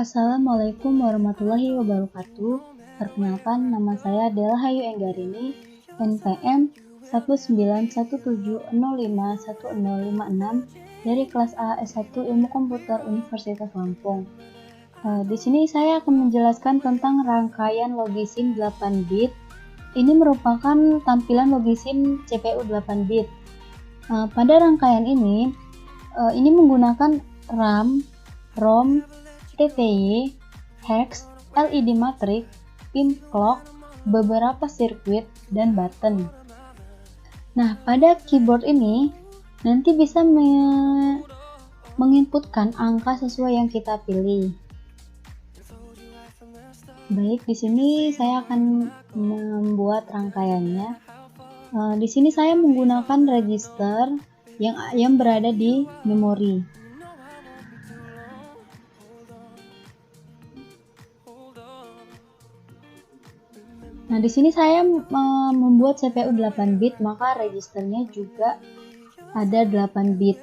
Assalamualaikum warahmatullahi wabarakatuh. Perkenalkan, nama saya Dela Hayu Enggarini, NPM 19170510056 dari kelas A S1 Ilmu Komputer Universitas Lampung. Di sini saya akan menjelaskan tentang rangkaian logisim 8 bit. Ini merupakan tampilan logisim CPU 8 bit. Pada rangkaian ini menggunakan RAM, ROM, TTY, hex, LED matrix, pin clock, beberapa sirkuit, dan button. Nah, pada keyboard ini nanti bisa menginputkan angka sesuai yang kita pilih. Baik, di sini saya akan membuat rangkaiannya. Di sini saya menggunakan register yang berada di memori. Nah, di sini saya membuat CPU 8 bit, maka registernya juga ada 8 bit.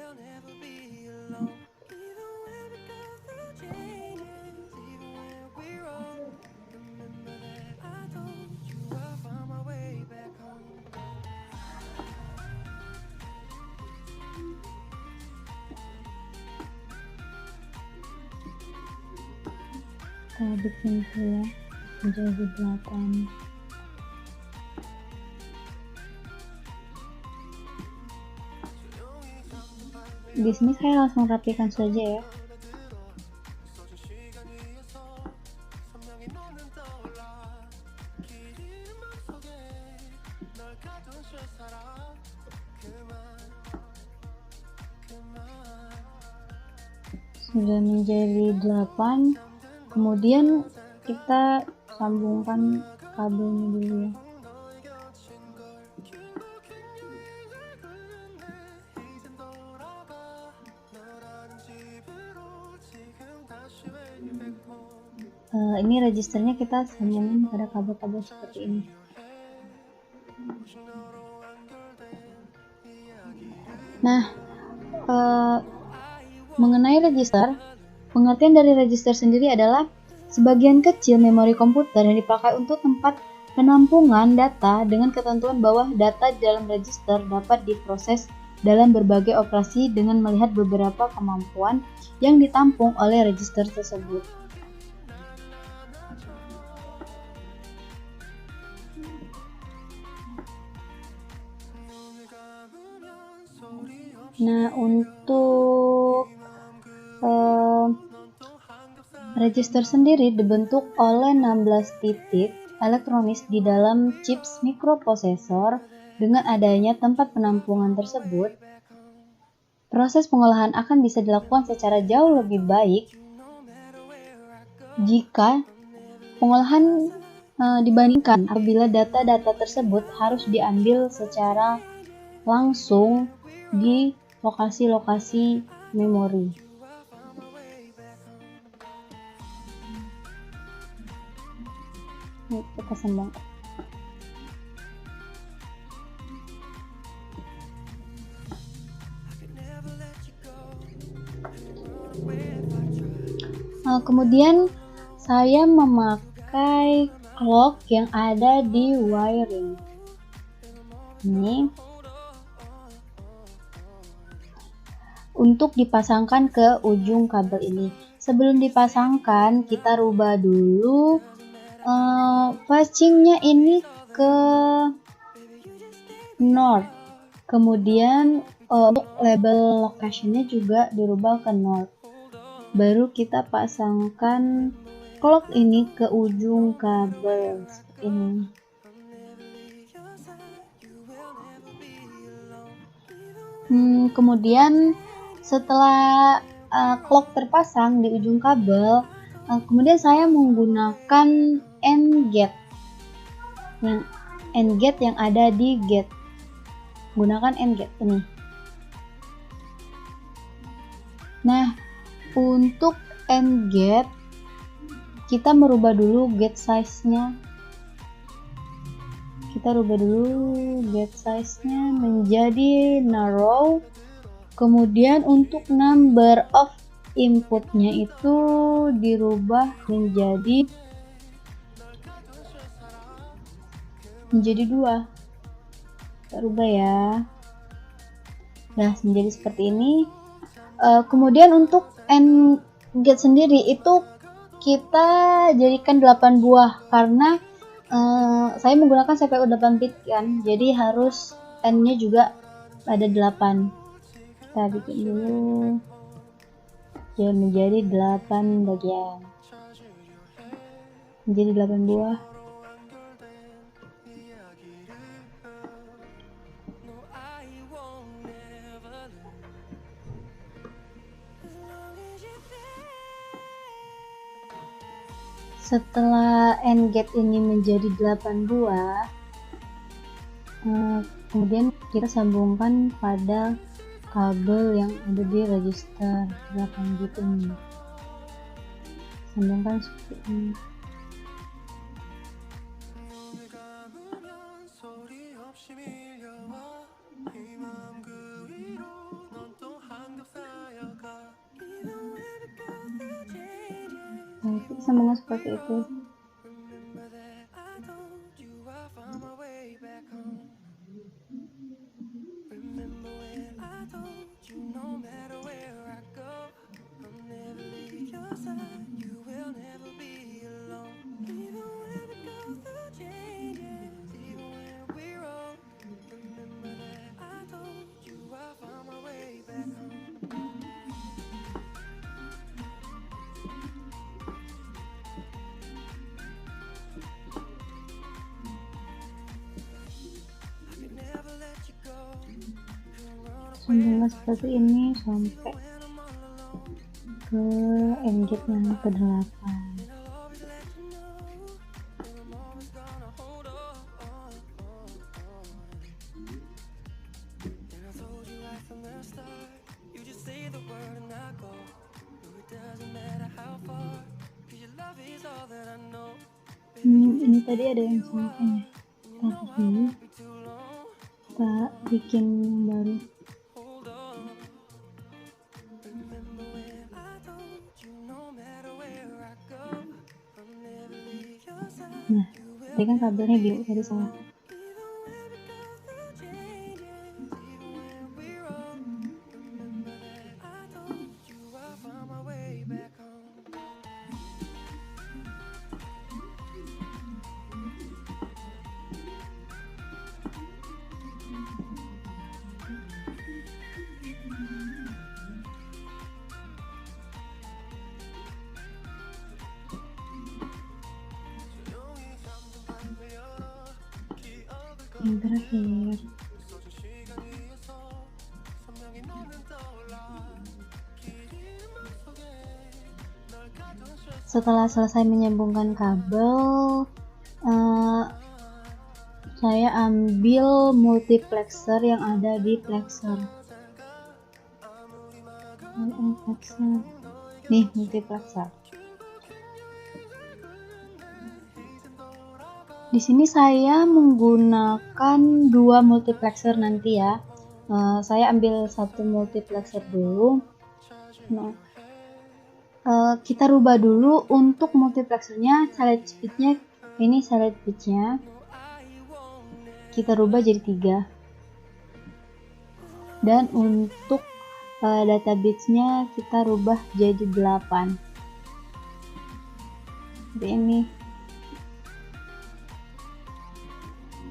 Kita bikin ya menjadi 8. Di sini saya langsung rapikan saja ya. Sudah menjadi 8. Kemudian kita sambungkan kabelnya dulu ya. Ini registernya kita sambungin pada kabel-kabel seperti ini. Nah, mengenai register, pengertian dari register sendiri adalah sebagian kecil memori komputer yang dipakai untuk tempat penampungan data dengan ketentuan bahwa data di dalam register dapat diproses dalam berbagai operasi dengan melihat beberapa kemampuan yang ditampung oleh register tersebut. Nah, untuk register sendiri dibentuk oleh 16 titik elektronis di dalam chips mikroprosesor. Dengan adanya tempat penampungan tersebut, proses pengolahan akan bisa dilakukan secara jauh lebih baik jika pengolahan dibandingkan apabila data-data tersebut harus diambil secara langsung di lokasi-lokasi memori. Kita sambung. Kemudian saya memakai clock yang ada di wiring ini untuk dipasangkan ke ujung kabel ini. Sebelum dipasangkan, kita rubah dulu fetchingnya ini ke north. Kemudian untuk label locationnya juga dirubah ke north. Baru kita pasangkan clock ini ke ujung kabel seperti ini. Kemudian setelah clock terpasang di ujung kabel, kemudian saya menggunakan AND gate yang ada di gate. Gunakan AND gate ini. Nah, untuk AND gate kita merubah dulu gate size-nya. Kita rubah dulu gate size-nya menjadi narrow. Kemudian untuk number of inputnya itu dirubah menjadi 2. Kita rubah ya. Nah, menjadi seperti ini. Kemudian untuk AND gate sendiri itu kita jadikan 8 buah karena saya menggunakan CPU 8 bit kan, jadi harus AND-nya juga ada 8. Kita bikin dulu ya menjadi 8 bagian, menjadi 8 buah. Setelah AND gate ini menjadi 8 buah, kemudian kita sambungkan pada kabel yang ada di register 8 bit ini. Sambungkan seperti ini. Nah, kita sambungkan seperti itu. Sambungkan seperti ini sampai ke AND gate yang ke-8. Ini tadi ada yang salah ya, tapi kita bikin yang baru. Nah, tadi kan kabelnya biru, tadi salah. Yang terakhir, setelah selesai menyambungkan kabel, saya ambil multiplexer yang ada di plexer. Nih, multiplexer. Di sini saya menggunakan 2 multiplexer nanti ya. Saya ambil 1 multiplexer dulu. Nah, kita rubah dulu untuk multiplexernya, select speednya ini select speednya kita rubah jadi 3. Dan untuk data bitsnya kita rubah jadi 8. Seperti ini.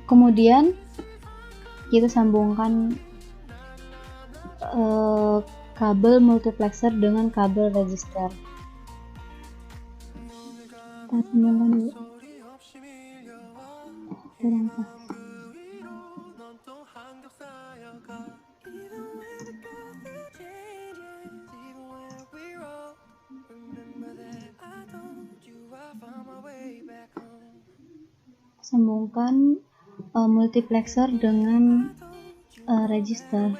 Kemudian kita sambungkan kabel multiplexer dengan kabel register. Kita sambungkan dulu. Sambungkan multiplexer dengan register.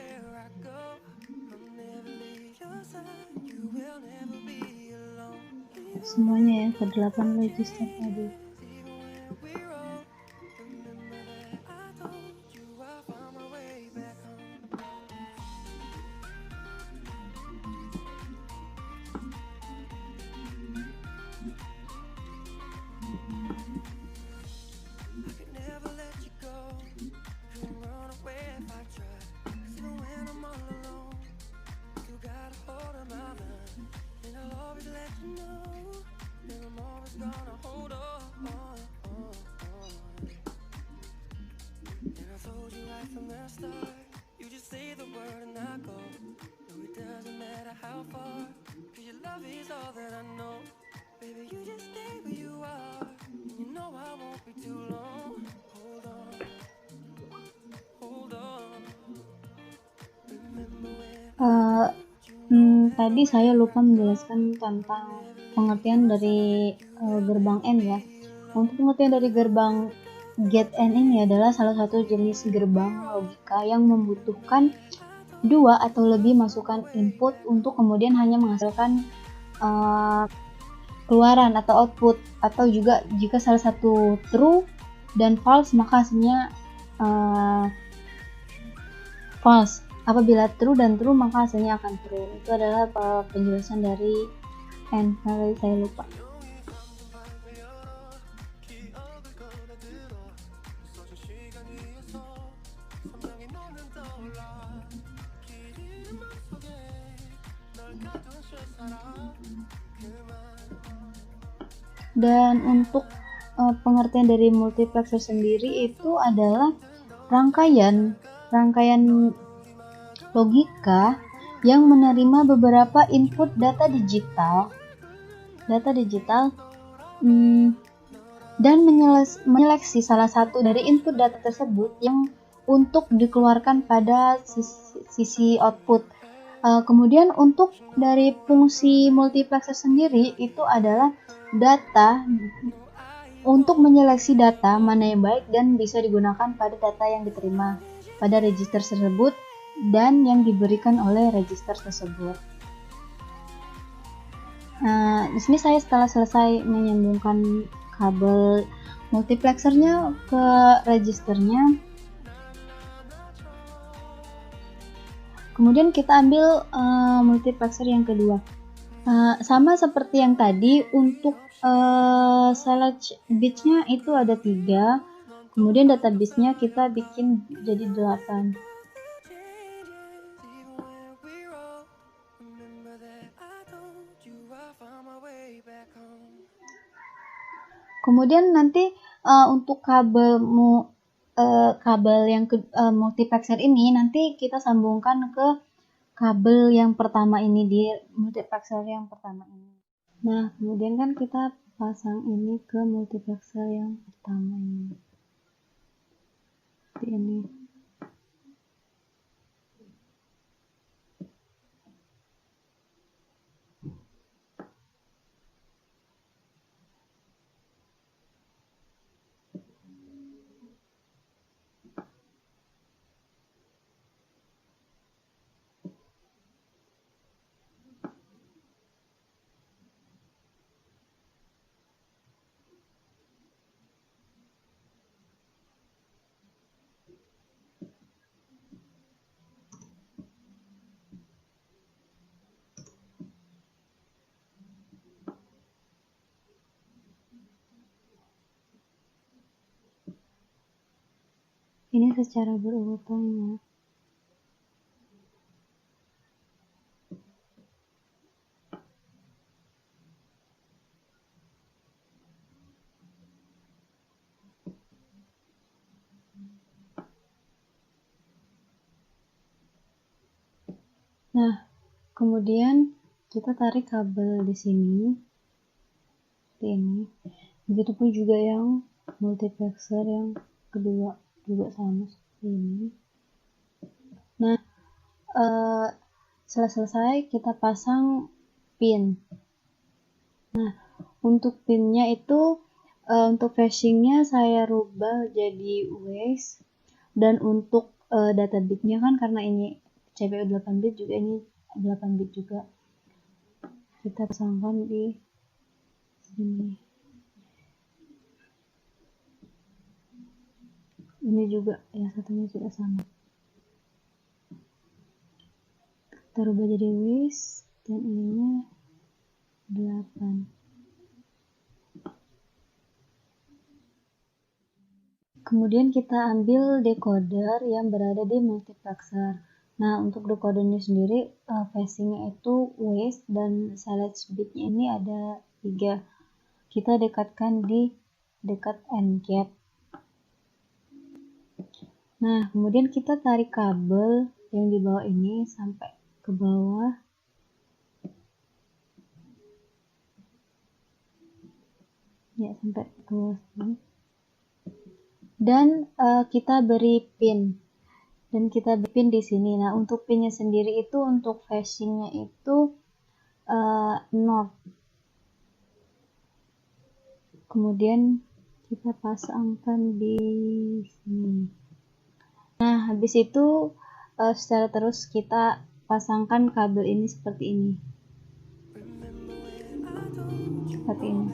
Semuanya ya, ke-8 register tadi. Tadi saya lupa menjelaskan tentang pengertian dari gerbang N ya. Untuk pengertian dari gerbang gate N ini adalah salah satu jenis gerbang logika yang membutuhkan dua atau lebih masukan input untuk kemudian hanya menghasilkan keluaran atau output, atau juga jika salah satu true dan false maka hasilnya false. Apabila true dan true maka hasilnya akan true. Itu adalah penjelasan dari N. Saya lupa. Dan untuk pengertian dari multiplexer sendiri itu adalah rangkaian logika yang menerima beberapa input data digital dan menyeleksi salah satu dari input data tersebut yang untuk dikeluarkan pada sisi output. Kemudian untuk dari fungsi multiplexer sendiri itu adalah data untuk menyeleksi data mana yang baik dan bisa digunakan pada data yang diterima pada register tersebut dan yang diberikan oleh register tersebut. Nah, di sini saya setelah selesai menyambungkan kabel multiplexernya ke registernya, kemudian kita ambil multiplexer yang kedua. Sama seperti yang tadi, untuk select bitsnya itu ada 3, kemudian data bitsnya kita bikin jadi 8. Kemudian nanti untuk kabel yang multiplexer ini nanti kita sambungkan ke kabel yang pertama ini, di multiplexer yang pertama ini. Nah, kemudian kan kita pasang ini ke multiplexer yang pertama ini. Seperti ini. Ini secara berurutan ya. Nah, kemudian kita tarik kabel di sini seperti ini. Begitupun juga yang multiplexer yang kedua juga sama seperti ini. Nah, setelah selesai kita pasang pin. Nah, untuk pinnya itu untuk phasingnya saya rubah jadi ways, dan untuk data bitnya kan karena ini CPU 8 bit juga, ini 8 bit juga, kita pasangkan di sini. Ini juga yang satunya juga sama, kita rubah jadi ways, dan ininya 8. Kemudian kita ambil decoder yang berada di multiplexer. Nah, untuk decodernya sendiri, facingnya itu waist dan select bitnya ini ada 3. Kita dekatkan di dekat end cap. Nah, kemudian kita tarik kabel yang di bawah ini sampai ke bawah. Ya, sampai ke bawah sini. Dan kita beri pin. Dan kita beri pin di sini. Nah, untuk pinnya sendiri itu untuk facingnya itu north. Kemudian kita pasangkan di sini. Nah, habis itu secara terus kita pasangkan kabel ini seperti ini. Seperti ini.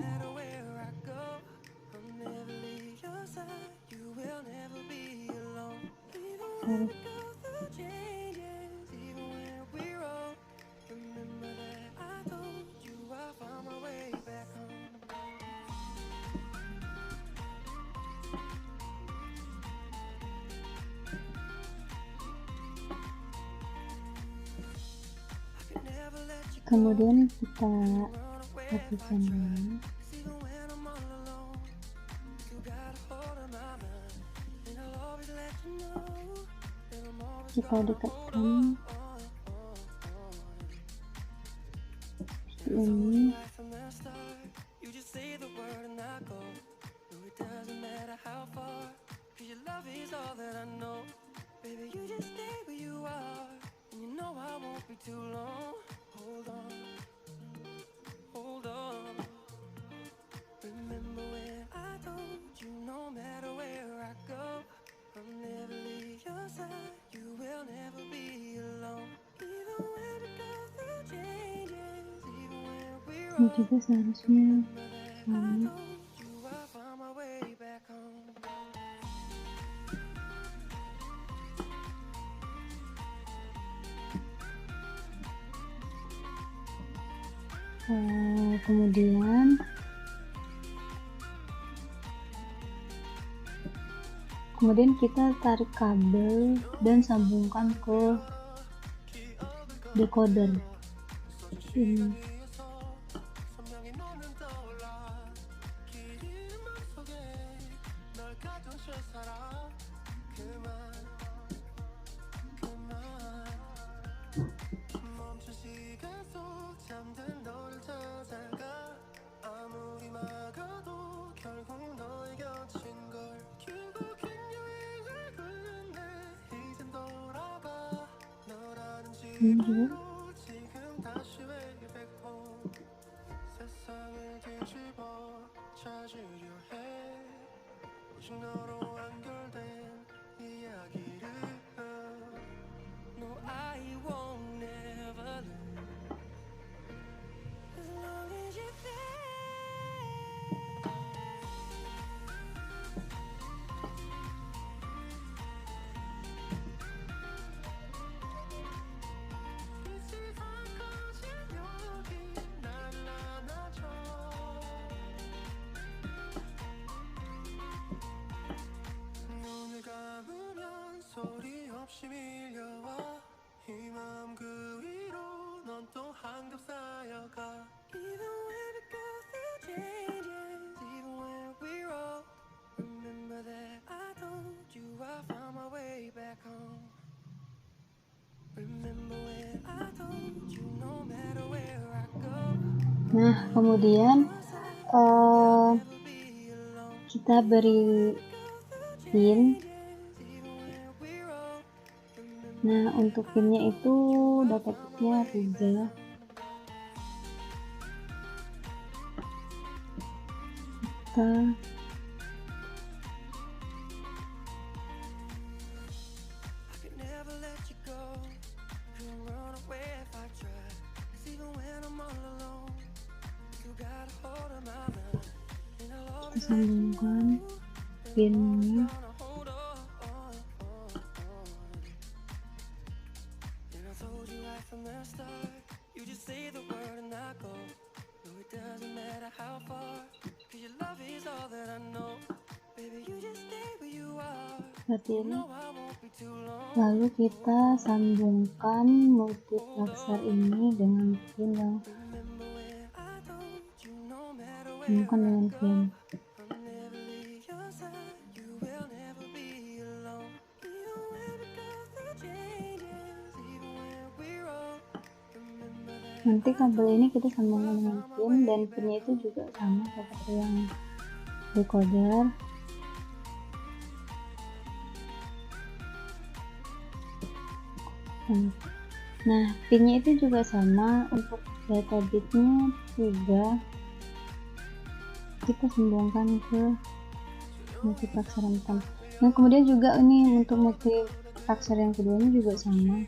Kemudian kita rapikan dulu. Kita dekatkan ini. Ini juga seharusnya sama. Kemudian kita tarik kabel dan sambungkan ke decoder ini. Ini juga. Nah, kemudian kita beri pin. Nah, untuk pinnya itu dapatnya 3. Kita sambungkan pinnya. seperti ini. Lalu kita sambungkan multiplexer ini dengan pin yang nanti kabel ini kita sambungkan dengan pin, dan pinnya itu juga sama seperti yang decoder. Nah, pinnya itu juga sama, untuk data bitnya juga kita sambungkan ke multiplexer yang pertama. Nah, kemudian juga ini untuk multiplexer yang kedua ini juga sama.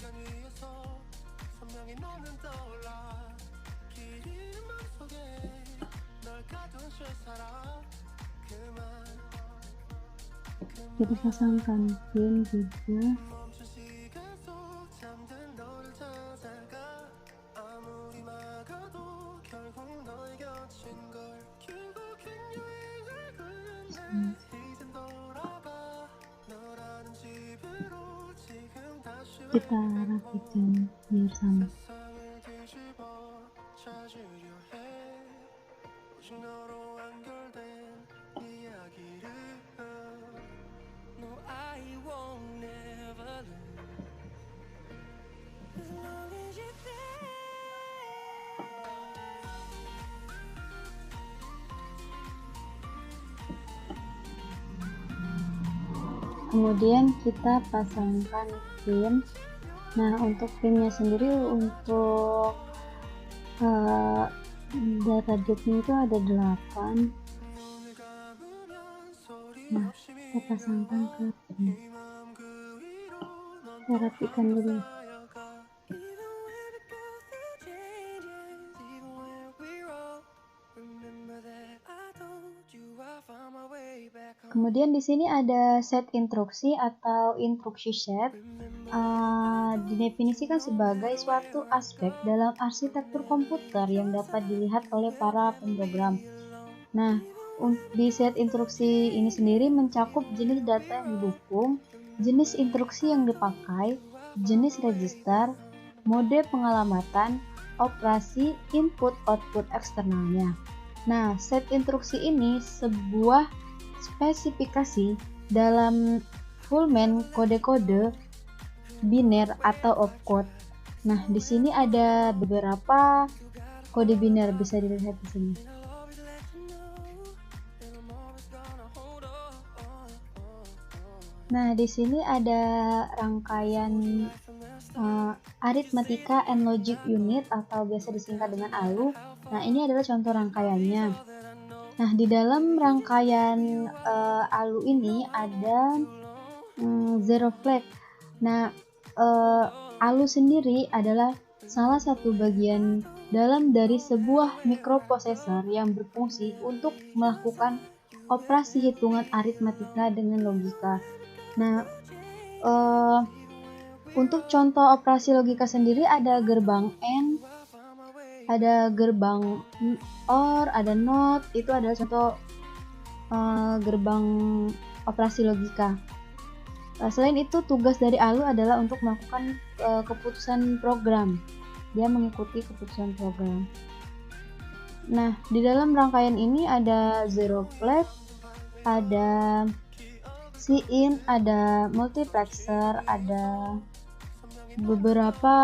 Kita pasangkan pin juga. Kita rapikan biar sama. Kemudian kita pasangkan pin. Nah, untuk pinnya sendiri, untuk data bitnya itu ada 8. Nah, kita pasangkan ke pin. Kita rapikan dulu. Kemudian di sini ada set instruksi atau instruksi set. Didefinisikan sebagai suatu aspek dalam arsitektur komputer yang dapat dilihat oleh para pemrogram. Nah, di set instruksi ini sendiri mencakup jenis data yang didukung, jenis instruksi yang dipakai, jenis register, mode pengalamatan, operasi, input-output eksternalnya. Nah, set instruksi ini sebuah spesifikasi dalam fullman kode-kode biner atau opcode. Nah, di sini ada beberapa kode biner, bisa dilihat di sini. Nah, di sini ada rangkaian Arithmetica and Logic Unit atau biasa disingkat dengan ALU. Nah, ini adalah contoh rangkaiannya. Nah, di dalam rangkaian ALU ini ada zero flag. Nah, ALU sendiri adalah salah satu bagian dalam dari sebuah mikroprosesor yang berfungsi untuk melakukan operasi hitungan aritmatika dengan logika. Nah, untuk contoh operasi logika sendiri ada gerbang AND, ada gerbang OR, ada NOT. Itu adalah contoh gerbang operasi logika. Selain itu, tugas dari ALU adalah untuk melakukan keputusan program. Dia mengikuti keputusan program. Nah, di dalam rangkaian ini ada zero flag, ada C-in, ada multiplexer, ada beberapa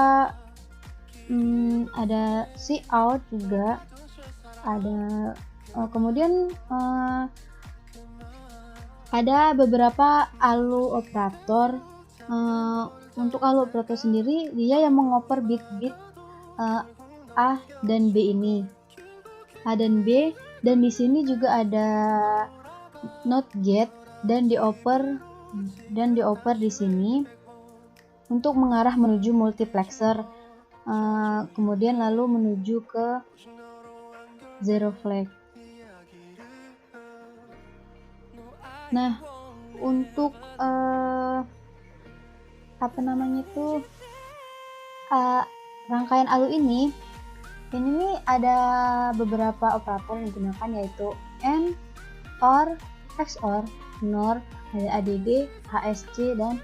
ada C-out juga, ada kemudian ada beberapa ALU operator. Untuk ALU operator sendiri, dia yang mengoper bit-bit A dan B ini, A dan B, dan di sini juga ada NOT gate dan dioper di sini untuk mengarah menuju multiplexer, kemudian lalu menuju ke zero flag. Nah, untuk rangkaian ALU ini ada beberapa operator yang digunakan, yaitu AND, OR, XOR, NOR, ada ADD, HSC, dan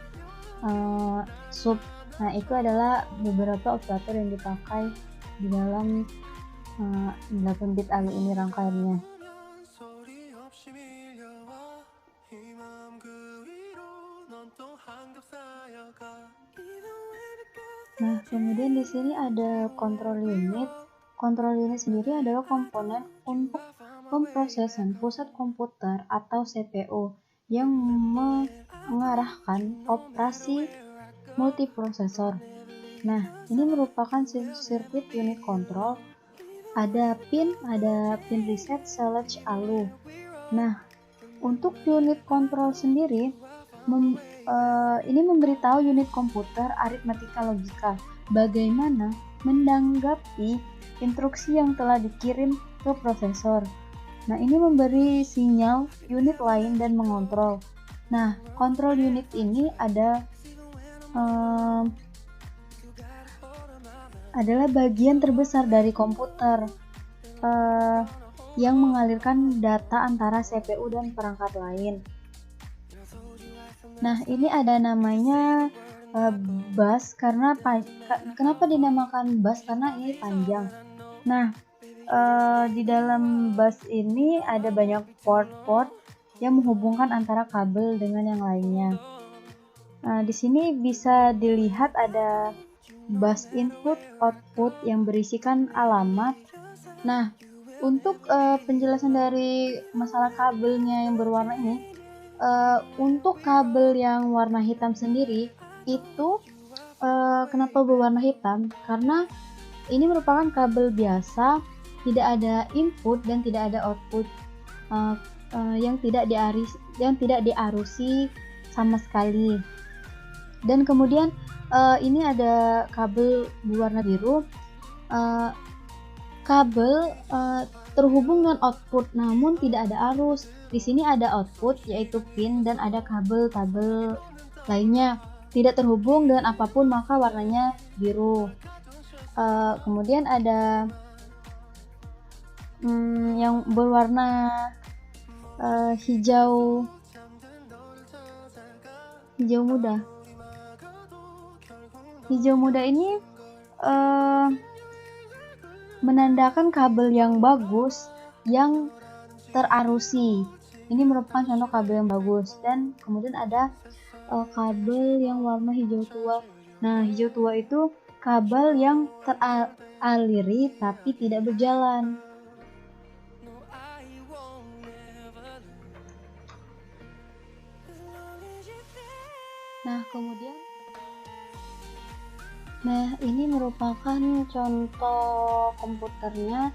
sub. Nah, itu adalah beberapa operator yang dipakai di dalam 8 bit ALU ini rangkaiannya. Nah, kemudian di sini ada control unit. Control unit sendiri adalah komponen untuk pemrosesan pusat komputer atau CPU yang mengarahkan operasi multiprosesor. Nah, ini merupakan sirkuit unit kontrol. Ada pin reset, select, ALU. Nah, untuk unit kontrol sendiri, ini memberitahu unit komputer aritmatika logika bagaimana menanggapi instruksi yang telah dikirim ke prosesor. Nah, ini memberi sinyal unit lain dan mengontrol. Nah, kontrol unit ini adalah bagian terbesar dari komputer yang mengalirkan data antara CPU dan perangkat lain. Nah, ini ada namanya bus. Kenapa dinamakan bus? Karena ini panjang. Nah, di dalam bus ini ada banyak port yang menghubungkan antara kabel dengan yang lainnya. Nah, di sini bisa dilihat ada bus input output yang berisikan alamat. Nah, untuk penjelasan dari masalah kabelnya yang berwarna ini, untuk kabel yang warna hitam sendiri itu kenapa berwarna hitam? Karena ini merupakan kabel biasa, tidak ada input dan tidak ada output, yang tidak diarusi sama sekali. Dan kemudian ini ada kabel berwarna biru. Kabel terhubung dengan output namun tidak ada arus. Di sini ada output yaitu pin dan ada kabel lainnya tidak terhubung dengan apapun, maka warnanya biru. Kemudian ada yang berwarna hijau muda. Hijau muda ini menandakan kabel yang bagus yang terarusi. Ini merupakan contoh kabel yang bagus. Dan kemudian ada kabel yang warna hijau tua. Nah, hijau tua itu kabel yang teraliri tapi tidak berjalan. Nah, ini merupakan contoh komputernya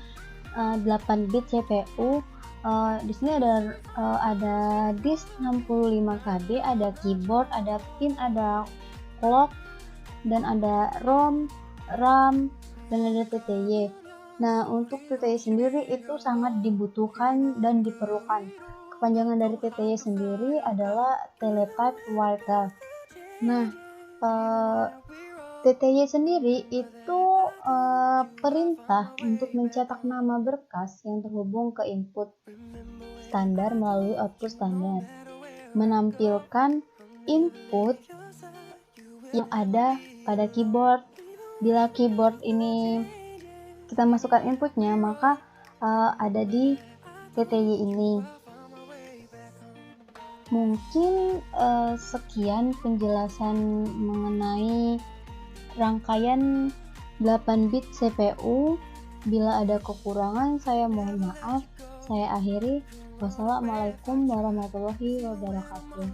8 bit CPU. Di sini ada disk 65 KB, ada keyboard, ada pin, ada clock, dan ada ROM, RAM, dan ada TTY. Nah, untuk TTY sendiri itu sangat dibutuhkan dan diperlukan. Kepanjangan dari TTY sendiri adalah Teletype Writer. Nah, TTY sendiri itu perintah untuk mencetak nama berkas yang terhubung ke input standar melalui output standar, menampilkan input yang ada pada keyboard. Bila keyboard ini kita masukkan inputnya, maka ada di TTY ini. Mungkin sekian penjelasan mengenai rangkaian 8 bit CPU. Bila ada kekurangan, saya mohon maaf. Saya akhiri. Wassalamualaikum warahmatullahi wabarakatuh.